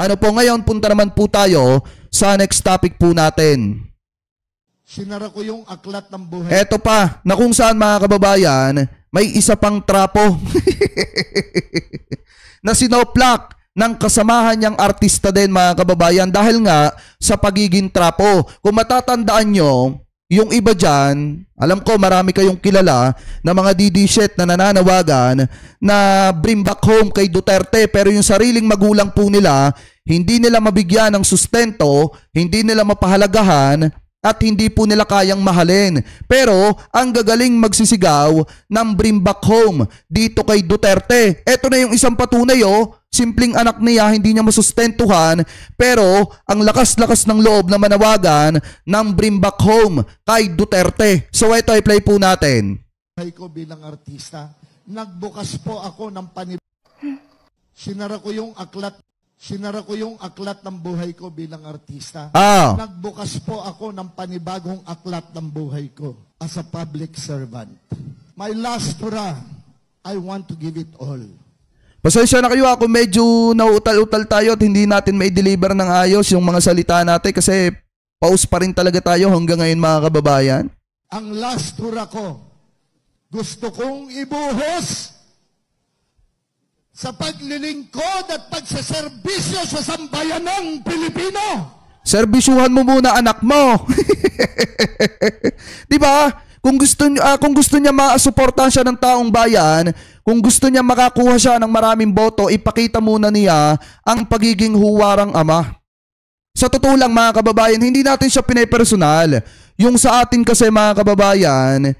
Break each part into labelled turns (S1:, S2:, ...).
S1: Ano po ngayon, punta naman po tayo sa next topic po natin.
S2: Sinara ko yung aklat ng buhay.
S1: Eto pa, na kung saan mga kababayan, may isa pang trapo na sinoplak ng kasamahan niyang artista din mga kababayan dahil nga sa pagiging trapo. Kung matatandaan nyo, yung iba dyan, alam ko marami kayong kilala na mga DD-shit na nananawagan na bring back home kay Duterte, pero yung sariling magulang po nila, hindi nila mabigyan ng sustento, hindi nila mapahalagahan, at hindi po nila kayang mahalin. Pero ang gagaling magsisigaw ng bring back home dito kay Duterte. Eto na yung isang patunay simpleng anak niya, hindi niya masustentuhan, pero ang lakas-lakas ng loob na manawagan ng bring back home kay Duterte. So ito i-play po natin.
S2: Ko bilang artista, nagbukas po ako ng Sinara ko yung aklat ng buhay ko bilang artista. Nagbukas po ako ng panibagong aklat ng buhay ko as a public servant. My last hurrah, I want to give it all.
S1: Pasensya na kayo ako, medyo nauutal-utal tayo at hindi natin may deliver ng ayos yung mga salita natin kasi pause pa rin talaga tayo hanggang ngayon mga kababayan.
S2: Ang last hurrah ko, gusto kong ibuhos sa paglilingkod at pagsaserbisyo sa sambayanang Pilipino.
S1: Serbisyuhan mo muna anak mo. Di ba? Kung gusto niya masuportahan siya ng taong bayan, kung gusto niya makakuha siya ng maraming boto, ipakita muna niya ang pagiging huwarang ama. Sa totoo lang mga kababayan, hindi natin siya pinepersonal. Yung sa atin kasi mga kababayan,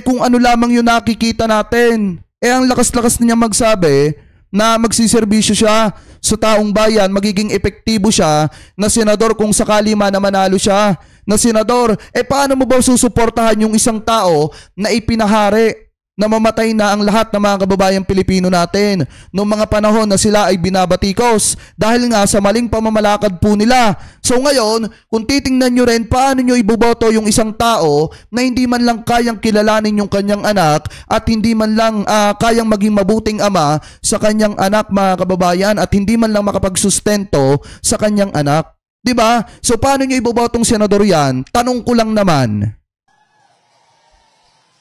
S1: kung ano lamang yung nakikita natin, ang lakas-lakas niya magsabi na magsiservisyo siya sa taong bayan, magiging epektibo siya na senador kung sakali man na manalo siya na senador. Paano mo ba susuportahan yung isang tao na ipinahari na mamatay na ang lahat ng mga kababayang Pilipino natin noong mga panahon na sila ay binabatikos dahil nga sa maling pamamalakad po nila. So ngayon, kung titingnan nyo rin, paano nyo iboboto yung isang tao na hindi man lang kayang kilalanin yung kanyang anak at hindi man lang kayang maging mabuting ama sa kanyang anak mga kababayan at hindi man lang makapagsustento sa kanyang anak. Diba? So paano nyo ibobotong senador yan? Tanong ko lang naman.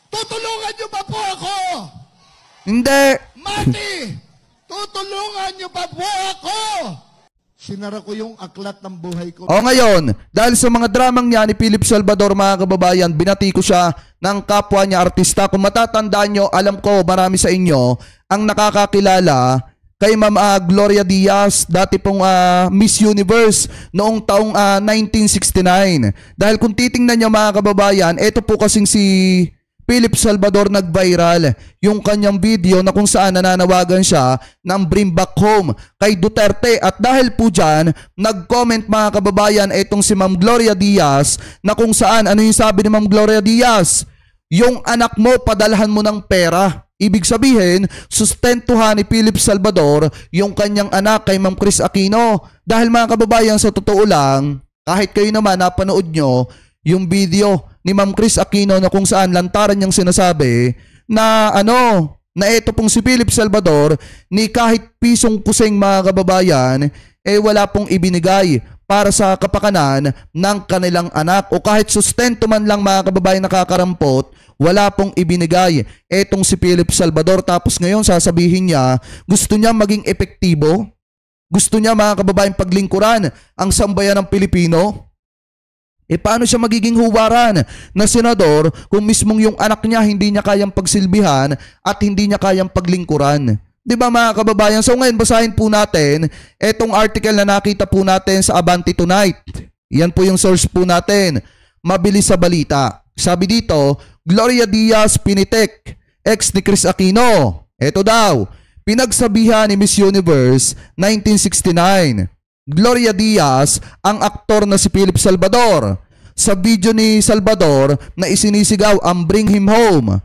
S2: Tutulungan niyo pa po ako!
S1: Hindi!
S2: Mati! Tutulungan niyo pa po ako! Sinara ko yung aklat ng buhay ko.
S1: Ngayon, dahil sa mga dramang niya ni Philip Salvador mga kababayan, binati ko siya ng kapwa niya artista. Kung matatandaan nyo, alam ko marami sa inyo ang nakakakilala kay Ma'am Gloria Diaz, dati pong Miss Universe noong taong 1969. Dahil kung titingnan nyo mga kababayan, ito po kasing si Philip Salvador nag-viral yung kanyang video na kung saan nananawagan siya ng bring back home kay Duterte. At dahil po dyan, nag-comment mga kababayan itong si Ma'am Gloria Diaz na kung saan, ano yung sabi ni Ma'am Gloria Diaz? Yung anak mo, padalhan mo ng pera. Ibig sabihin, sustentuhan ni Philip Salvador yung kanyang anak kay Ma'am Chris Aquino. Dahil mga kababayan, sa totoo lang, kahit kayo naman napanood nyo yung video ni Ma'am Chris Aquino na kung saan lantaran niyang sinasabi na na ito pong si Philip Salvador ni kahit pisong kuseng mga kababayan wala pong ibinigay para sa kapakanan ng kanilang anak o kahit sustento man lang mga kababayan nakakarampot, wala pong ibinigay etong si Philip Salvador. Tapos ngayon sasabihin niya gusto niya maging epektibo, gusto niya mga kababayan paglingkuran ang sambayan ng Pilipino. Paano siya magiging huwaran na senador kung mismong yung anak niya hindi niya kayang pagsilbihan at hindi niya kayang paglingkuran? Diba mga kababayan? So ngayon basahin po natin etong article na nakita po natin sa Abante Tonight. Yan po yung source po natin. Mabilis sa balita. Sabi dito, Gloria Diaz pinitek, ex ni Chris Aquino. Ito daw, pinagsabihan ni Miss Universe 1969. Gloria Diaz ang aktor na si Philip Salvador. Sa video ni Salvador na isinisigaw ang bring him home,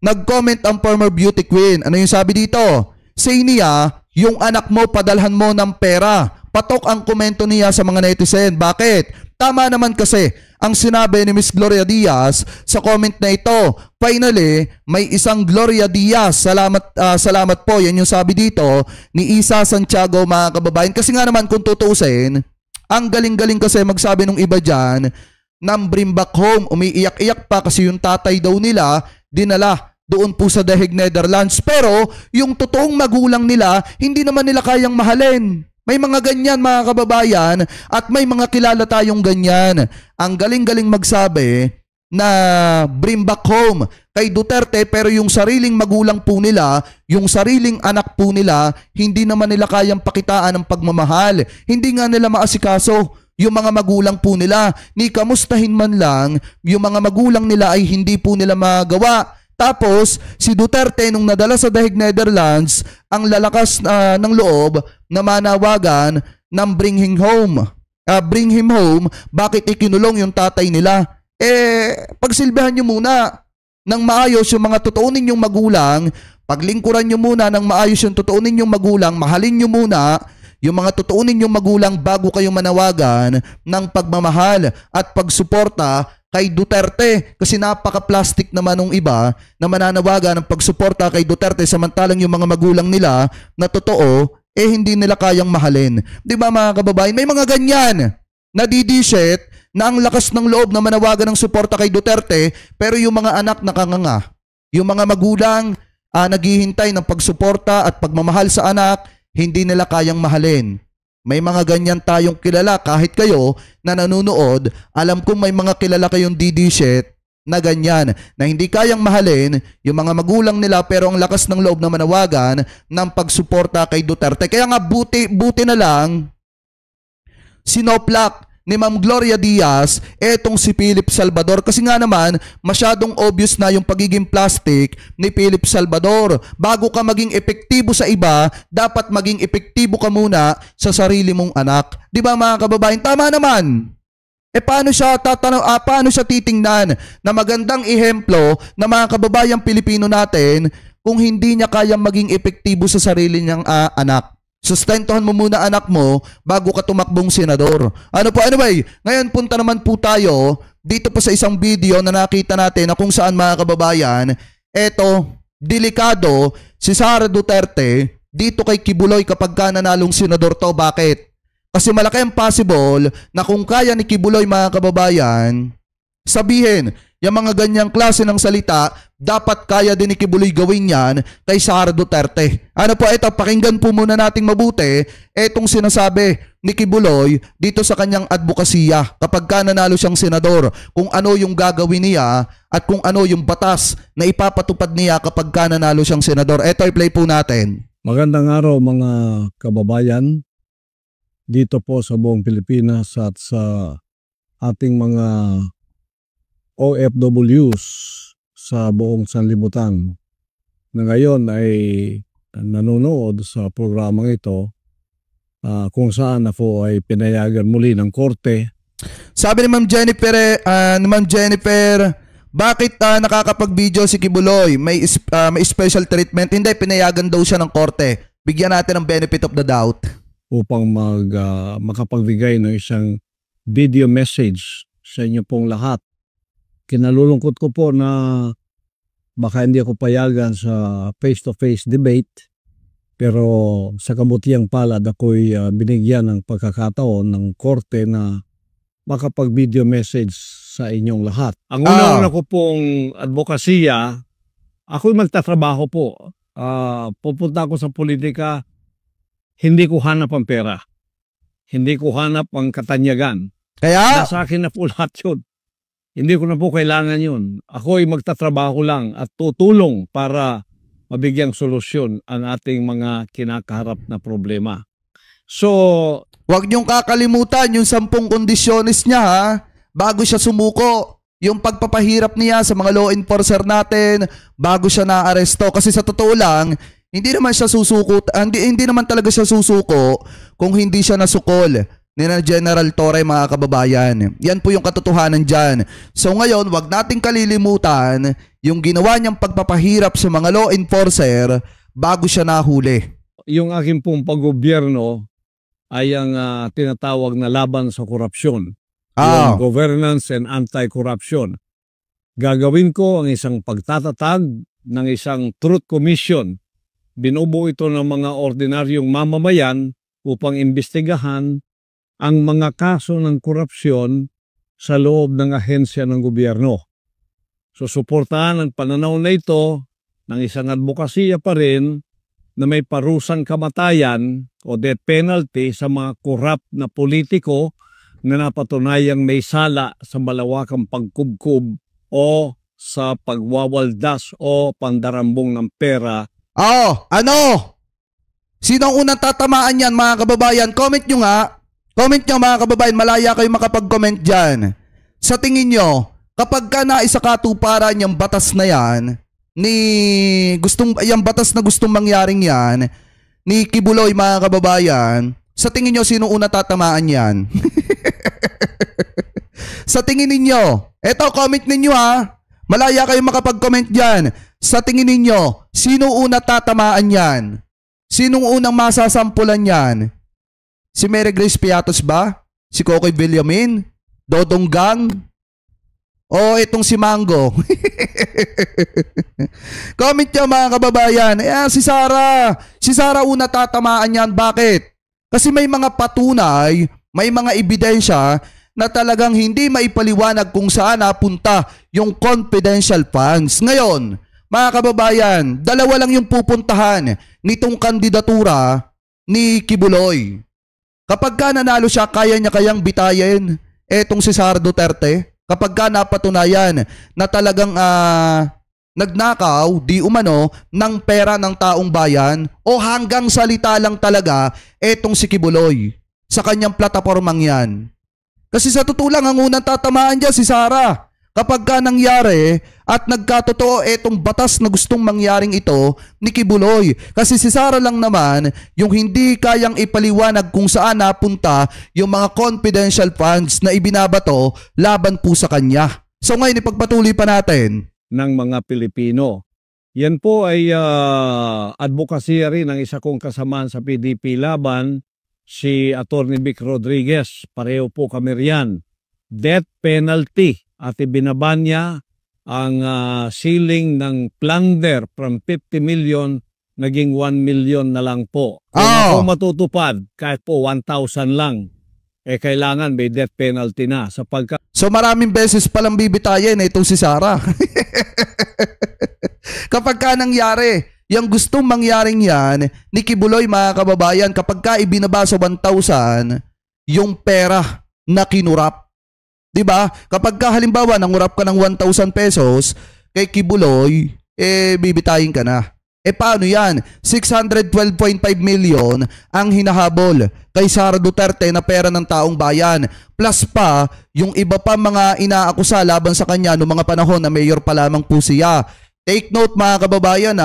S1: nag-comment ang former beauty queen. Ano yung sabi dito? Say niya, yung anak mo padalhan mo ng pera patok ang komento niya sa mga netizen. Bakit? Tama naman kasi ang sinabi ni Miss Gloria Diaz sa comment na ito. Finally, may isang Gloria Diaz. Salamat po. Yan yung sabi dito ni Isa Santiago, mga kababayan. Kasi nga naman kung tutuusin, ang galing-galing kasi magsabi nung iba dyan ng bring back home. Umiiyak-iyak pa kasi yung tatay daw nila dinala doon po sa The Hague, Netherlands. Pero yung totoong magulang nila, hindi naman nila kayang mahalin. May mga ganyan, mga kababayan, at may mga kilala tayong ganyan. Ang galing-galing magsabi na bring back home kay Duterte, pero yung sariling magulang po nila, yung sariling anak po nila, hindi naman nila kayang pakitaan ng pagmamahal. Hindi nga nila maasikaso yung mga magulang po nila. Ni kamustahin man lang, yung mga magulang nila ay hindi po nila magawa. Tapos, si Duterte nung nadala sa The Hague, Netherlands, ang lalakas ng loob na manawagan ng bring him home. Bring him home, bakit ikinulong yung tatay nila? Pagsilbihan nyo muna ng maayos yung mga totoo ninyong magulang, paglingkuran nyo muna ng maayos yung totoo ninyong magulang, mahalin nyo muna yung mga totoo ninyong magulang bago kayo manawagan ng pagmamahal at pagsuporta kay Duterte, kasi napaka-plastic naman ng iba na mananawagan ng pagsuporta kay Duterte samantalang yung mga magulang nila na totoo, hindi nila kayang mahalin. Di ba, mga kababayan? May mga ganyan na didishit na ang lakas ng loob na manawagan ng suporta kay Duterte, pero yung mga anak nakanganga. Yung mga magulang naghihintay ng pagsuporta at pagmamahal sa anak, hindi nila kayang mahalin. May mga ganyan tayong kilala, kahit kayo na nanonood, alam kong may mga kilala kayong didishit na ganyan, na hindi kayang mahalin yung mga magulang nila, pero ang lakas ng loob na manawagan ng pagsuporta kay Duterte. Kaya nga buti na lang sinoplak ni Ma'am Gloria Diaz etong si Philip Salvador, kasi nga naman masyadong obvious na yung pagiging plastic ni Philip Salvador. Bago ka maging epektibo sa iba, dapat maging epektibo ka muna sa sarili mong anak. Di ba, mga kababayan? Tama naman. Paano siya titingnan na magandang ehemplo na mga kababayang Pilipino natin kung hindi niya kayang maging epektibo sa sarili niyang anak? Sustentuhan mo muna anak mo bago ka tumakbong senador. Anyway, ngayon punta naman po tayo dito po sa isang video na nakita natin na kung saan, mga kababayan, delikado si Sara Duterte dito kay Kibuloy kapag ka nanalong senador to. Bakit? Kasi malaki ang possible na kung kaya ni Kibuloy, mga kababayan, sabihin, yung mga ganyang klase ng salita, dapat kaya din ni Kibuloy gawin yan kay Sara Duterte. Pakinggan po muna nating mabuti etong sinasabi ni Kibuloy dito sa kanyang advokasya kapag ka nanalo siyang senador, kung ano yung gagawin niya at kung ano yung batas na ipapatupad niya kapag ka nanalo siyang senador. I-play po natin.
S3: Magandang araw, mga kababayan dito po sa buong Pilipinas at sa ating mga OFWs sa buong sanlibutan na ngayon ay nanonood sa programang ito, kung saan ako ay pinayagan muli ng korte.
S1: Sabi ni Ma'am Jennifer, bakit nakakapag-video si Kibuloy? May special treatment? Hindi, pinayagan daw siya ng korte. Bigyan natin ng benefit of the doubt.
S3: Upang makapagbigay ng isang video message sa inyo pong lahat. Kinalulungkot ko po na baka hindi ako payagan sa face-to-face debate, pero sa kabutiang palad ako'y binigyan ng pagkakataon ng korte na makapag-video message sa inyong lahat. Ang una ko pong advokasya, ako'y magtatrabaho po. Pupunta ako sa politika, hindi ko hanap ang pera. Hindi ko hanap ang katanyagan.
S1: Kaya?
S3: Nasa akin na po lahat yun. Hindi ko na po kailangan yun. Ako ay magtatrabaho lang at tutulong para mabigyang solusyon ang ating mga kinakaharap na problema. So,
S1: huwag niyong kakalimutan yung 10 kondisyones niya, ha? Bago siya sumuko. Yung pagpapahirap niya sa mga law enforcer natin bago siya naaresto. Kasi sa totoo lang, hindi naman talaga siya susuko kung hindi siya nasukol ni General Torre, mga kababayan. Yan po yung katotohanan dyan. So ngayon, wag nating kalilimutan yung ginawa niyang pagpapahirap sa mga law enforcer bago siya nahuli.
S3: Yung aking pong paggobyerno ay ang tinatawag na laban sa korupsyon. Yung governance and anti-corruption. Gagawin ko ang isang pagtatatag ng isang truth commission. Binubuo ito ng mga ordinaryong mamamayan upang imbestigahan ang mga kaso ng korupsyon sa loob ng ahensya ng gobyerno. Susuportahan ang pananaw na ito ng isang advokasya pa rin na may parusang kamatayan o death penalty sa mga korap na politiko na napatunayang may sala sa malawakang pagkubkub o sa pagwawaldas o pandarambong ng pera.
S1: Ano? Sino ang unang tatamaan yan, mga kababayan? Comment nyo nga. Comment nyo, mga kababayan. Malaya kayo makapag-comment dyan. Sa tingin nyo, kapag ka naisakatuparan yung batas na yan, yung batas na gustong mangyaring yan, ni Kibuloy, mga kababayan, sa tingin nyo, sino unang tatamaan yan? Sa tingin ninyo, eto, comment ninyo ha. Malaya kayo makapag-comment dyan. Sa tingin ninyo, sino una tatamaan yan? Sinong unang masasampulan yan? Si Mary Grace Piatos ba? Si Kokoy Villamin? Dodong Gang? O itong si Mango? Comment nyo, mga kababayan. Si Sara. Si Sara una tatamaan yan. Bakit? Kasi may mga patunay, may mga ebidensya na talagang hindi maipaliwanag kung saan napunta yung confidential funds. Ngayon, mga kababayan, dalawa lang yung pupuntahan nitong kandidatura ni Kibuloy. Kapag ka nanalo siya, kaya niya kayang bitayin etong si Sara Duterte? Kapag ka napatunayan na talagang nagnakaw, di umano, ng pera ng taong bayan o hanggang salita lang talaga etong si Kibuloy sa kanyang platapormang yan. Kasi sa totoo lang, ang unang tatamaan dyan si Sara. Kapag ka nangyari at nagkatotoo etong batas na gustong mangyaring ito ni Kibuloy. Kasi si Sara lang naman yung hindi kayang ipaliwanag kung saan napunta yung mga confidential funds na ibinabato laban po sa kanya. So ngayon, ipagpatuloy pa natin.
S3: Ng mga Pilipino. Yan po ay advokasya rin ng isa kong kasamaan sa PDP laban, si Atty. Vic Rodriguez. Pareho po kami riyan. Death penalty. At ibinaban niya ang ceiling ng plunder from 50 million naging 1 million na lang po. Kung ako matutupad, kahit po 1,000 lang, kailangan may death penalty na.
S1: So maraming beses palang bibitayin itong si Sara. Kapag ka nangyari, yung gustong mangyaring yan, ni Kibuloy, mga kababayan, kapag ka ibinaba sa 1,000, yung pera na kinurap. Diba? Kapag ka halimbawa nangurap ka ng 1,000 pesos kay Kibuloy, bibitayin ka na. Paano yan? 612.5 million ang hinahabol kay Sara Duterte na pera ng taong bayan. Plus pa, yung iba pa mga inaakusa laban sa kanya noong mga panahon na mayor pa lamang po siya. Take note, mga kababayan,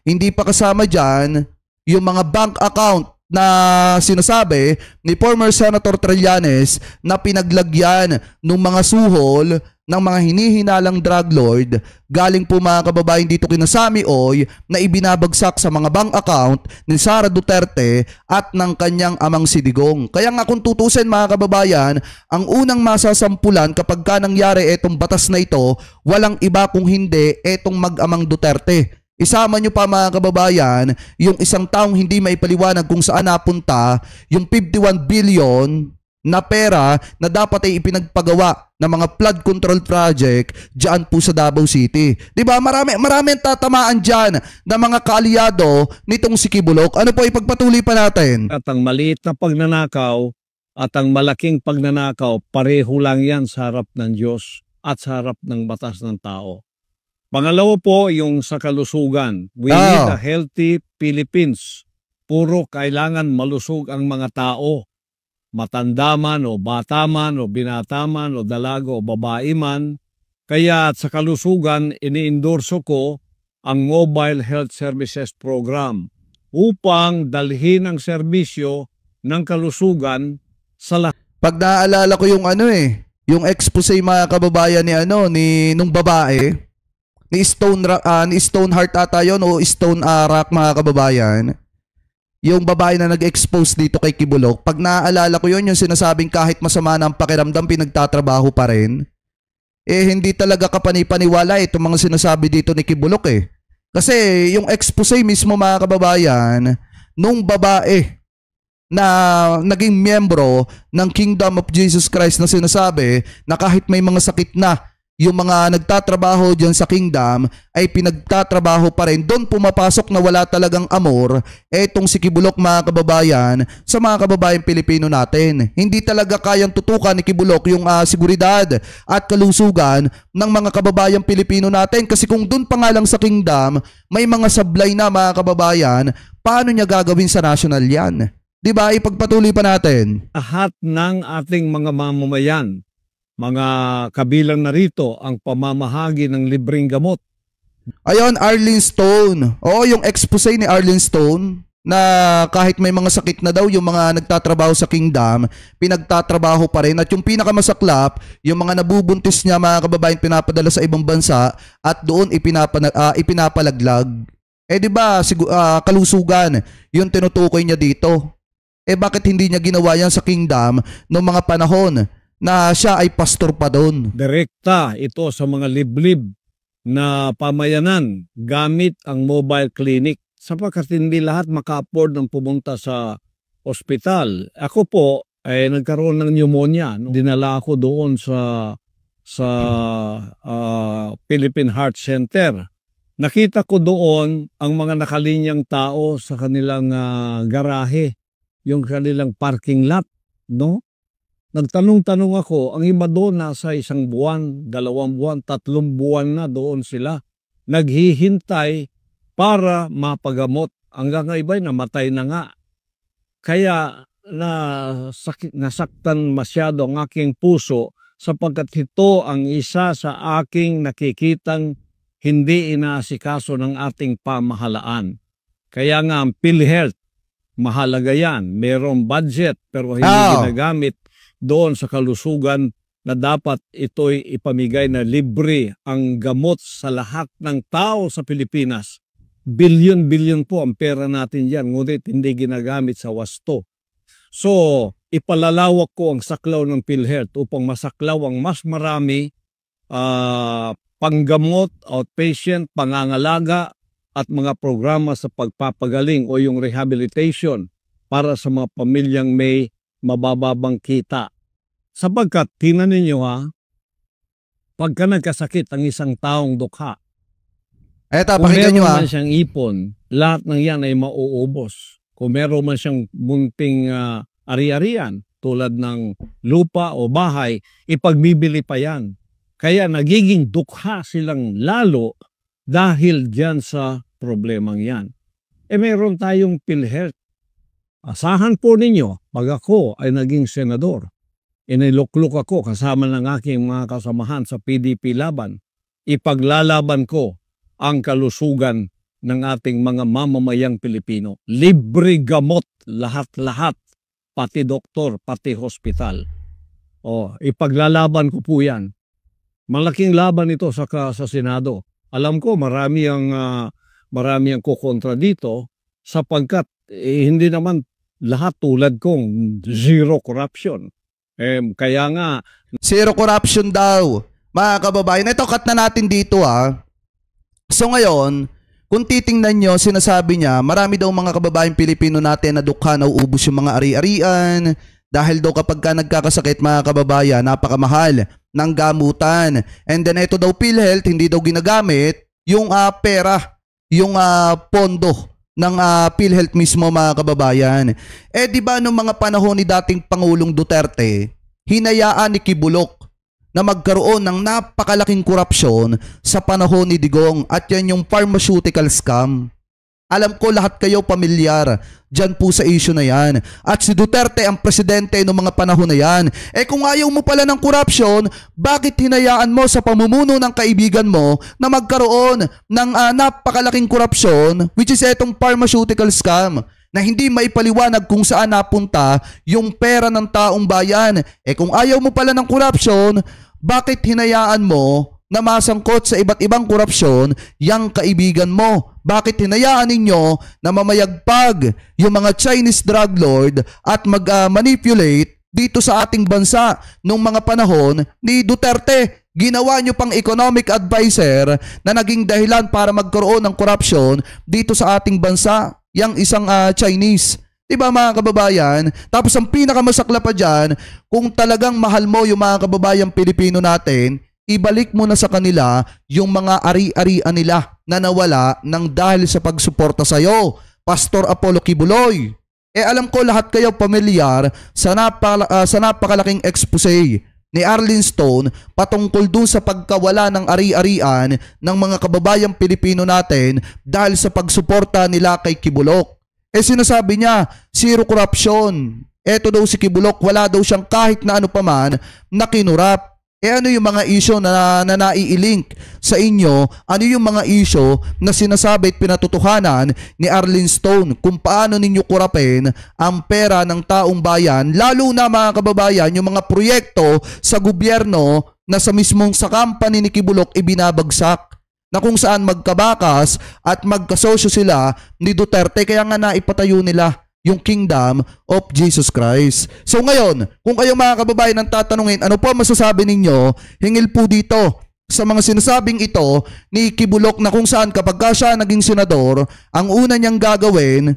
S1: hindi pa kasama dyan yung mga bank account na sinasabi ni former Senator Trillanes na pinaglagyan ng mga suhol ng mga hinihinalang drug lord galing po, mga kababayan, dito kina Sammy Oy na ibinabagsak sa mga bank account ni Sara Duterte at ng kanyang amang si Digong. Kaya nga kung tutusin, mga kababayan, ang unang masasampulan kapag ka nangyari etong batas na ito, walang iba kung hindi etong mag-amang Duterte. Isama nyo pa, mga kababayan, yung isang taong hindi maipaliwanag kung saan napunta yung 51 billion na pera na dapat ay ipinagpagawa ng mga flood control project dyan po sa Davao City. Diba? Marami ang tatamaan dyan na mga kaalyado nitong si Kibulok. Ano po, ipagpatuloy pa natin?
S3: At ang maliit na pagnanakaw at ang malaking pagnanakaw, pareho lang yan sa harap ng Diyos at sa harap ng batas ng tao. Pangalawa po, yung sa kalusugan. We need a healthy Philippines. Puro kailangan malusog ang mga tao. Matanda man o bata man o binata man o dalaga o babae man. Kaya sa kalusugan, iniendorso ko ang Mobile Health Services Program upang dalhin ang serbisyo ng kalusugan sa lahat.
S1: Pag naaalala ko yung yung expose, mga kababayan, ni nung babae, ni Stoneheart ata yun o Stone Rock, mga kababayan. yung babae na nag-expose dito kay Kibulok, pag naaalala ko yun, yung sinasabing kahit masama na ang pakiramdam, pinagtatrabaho pa rin. Eh, hindi talaga kapanipaniwala itong mga sinasabi dito ni Kibulok eh. Kasi yung expose mismo mga kababayan, nung babae na naging miyembro ng Kingdom of Jesus Christ na sinasabi na kahit may mga sakit na, yung mga nagtatrabaho dyan sa kingdom ay pinagtatrabaho pa rin. Doon pumapasok na wala talagang amor etong si Kibulok mga kababayan sa mga kababayan Pilipino natin. Hindi talaga kayang tutukan ni Kibulok yung seguridad at kalusugan ng mga kababayan Pilipino natin. Kasi kung doon pa nga lang sa kingdom may mga sablay na mga kababayan, paano niya gagawin sa national yan? Diba? Ipagpatuloy pa natin.
S3: Lahat ng ating mga mamamayan, mga kabilang narito ang pamamahagi ng libreng gamot.
S1: Ayon, Arlene Stone. Oo, yung expose ni Arlene Stone na kahit may mga sakit na daw yung mga nagtatrabaho sa kingdom, pinagtatrabaho pa rin. At yung pinakamasaklap, yung mga nabubuntis niya mga kababayan pinapadala sa ibang bansa at doon ipinapalaglag. Eh di ba kalusugan yung tinutukoy niya dito. Eh bakit hindi niya ginawa yan sa kingdom noong mga panahon na siya ay pastor pa doon?
S3: Direkta ito sa mga liblib na pamayanan gamit ang mobile clinic sapagkat hindi lahat maka-afford ng pumunta sa ospital. Ako po ay nagkaroon ng pneumonia. Dinala ako doon sa Philippine Heart Center. Nakita ko doon ang mga nakalinyang tao sa kanilang garahe, yung kanilang parking lot, no? Nagtanong-tanong ako, ang iba doon nasa 1 buwan, 2 buwan, 3 buwan na doon sila. Naghihintay para mapagamot. Hanggang iba namatay na nga. Kaya nasaktan masyado ang aking puso sapagkat ito ang isa sa aking nakikitang hindi inaasikaso ng ating pamahalaan. Kaya nga ang PhilHealth, mahalaga yan. Merong budget pero hindi ginagamit doon sa kalusugan na dapat ito'y ipamigay na libre ang gamot sa lahat ng tao sa Pilipinas. Bilyon-bilyon po ang pera natin yan, ngunit hindi ginagamit sa wasto. So, ipalalawak ko ang saklaw ng PhilHealth upang masaklaw ang mas marami panggamot, outpatient, pangangalaga at mga programa sa pagpapagaling o yung rehabilitation para sa mga pamilyang may mabababang kita. Sapagkat, tingnan ninyo pagka nagkasakit ang isang taong dukha,
S1: eto,
S3: kung
S1: pakinggan nyo
S3: meron man siyang ipon, lahat ng yan ay mauubos. Kung meron man siyang munting ari-arian, tulad ng lupa o bahay, ipagbibili pa yan. Kaya nagiging dukha silang lalo dahil dyan sa problemang yan. Eh meron tayong PhilHealth. Asahan po ninyo, pag ako ay naging senador, inilukluk ako kasama ng aking mga kasamahan sa PDP laban, ipaglalaban ko ang kalusugan ng ating mga mamamayang Pilipino. Libre gamot, lahat-lahat, pati doktor, pati hospital. Ipaglalaban ko po yan. Malaking laban ito sa Senado. Alam ko marami ang kukontra dito sapagkat hindi naman lahat tulad kong zero corruption. Kaya nga
S1: zero corruption daw. Mga kababayan, ito cut na natin dito So ngayon, kung titingnan nyo, sinasabi niya, marami daw mga kababayan Pilipino natin na dukha na uubos yung mga ari-arian dahil daw kapag ka nagkakasakit mga kababayan, napakamahal ng gamutan. And then ito daw PhilHealth, hindi daw ginagamit yung pera, yung pondo ng PhilHealth mismo mga kababayan. Eh di ba noong mga panahon ni dating Pangulong Duterte, hinayaan ni Kibulok na magkaroon ng napakalaking korupsyon sa panahon ni Digong at yan yung pharmaceutical scam. Alam ko lahat kayo pamilyar dyan po sa issue na yan. At si Duterte ang presidente noong mga panahon na yan. Eh kung ayaw mo pala ng korupsyon, bakit hinayaan mo sa pamumuno ng kaibigan mo na magkaroon ng napakalaking korupsyon, which is etong pharmaceutical scam, na hindi maipaliwanag kung saan napunta yung pera ng taong bayan? Eh kung ayaw mo pala ng korupsyon, bakit hinayaan mo na masangkot sa iba't ibang korupsyon yang kaibigan mo? Bakit hinayaan ninyo na mamayagpag yung mga Chinese drug lord at mag-manipulate dito sa ating bansa nung mga panahon ni Duterte? Ginawa nyo pang economic advisor na naging dahilan para magkaroon ng corruption dito sa ating bansa, yang isang Chinese. Diba mga kababayan? Tapos ang pinakamasakla pa dyan, kung talagang mahal mo yung mga kababayang Pilipino natin, ibalik mo na sa kanila yung mga ari-arian nila na nawala ng dahil sa pagsuporta sa'yo, Pastor Apollo Kibuloy. Alam ko lahat kayo pamilyar sa napakalaking expose ni Arlene Stone patungkol dun sa pagkawala ng ari-arian ng mga kababayang Pilipino natin dahil sa pagsuporta nila kay Kibulok. Sinasabi niya, zero corruption. Eto daw si Kibulok, wala daw siyang kahit na ano paman na kinurap. Ano yung mga isyo na nai-link sa inyo? Ano yung mga isyo na sinasabi at pinatutuhanan ni Arlene Stone kung paano ninyo kurapin ang pera ng taong bayan, lalo na mga kababayan, yung mga proyekto sa gobyerno na sa mismong sa company ni Kibulok ibinabagsak, na kung saan magkabakas at magkasosyo sila ni Duterte, kaya nga naipatayo nila yung Kingdom of Jesus Christ. So ngayon, kung kayo mga kababayan ang tatanungin, ano po masasabi ninyo, hingil po dito sa mga sinasabing ito ni Kibulok, na kung saan kapag siya naging senador, ang una niyang gagawin,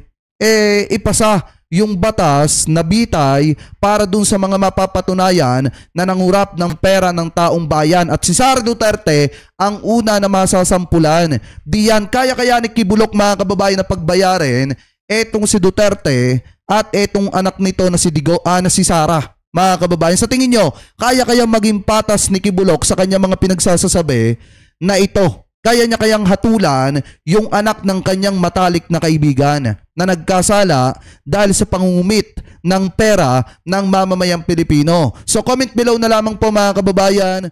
S1: ipasa yung batas na bitay para dun sa mga mapapatunayan na nangurap ng pera ng taong bayan. At si Sara Duterte ang una na masasampulan. Diyan kaya ni Kibulok mga kababayan na pagbayarin etong si Duterte at etong anak nito na si Sara. Mga kababayan, sa tingin nyo, kaya maging patas ni Kibulok sa kanya mga pinagsasasabi na ito? Kaya niya kayang hatulan yung anak ng kanyang matalik na kaibigan na nagkasala dahil sa pangungumit ng pera ng mamamayang Pilipino? So comment below na lamang po mga kababayan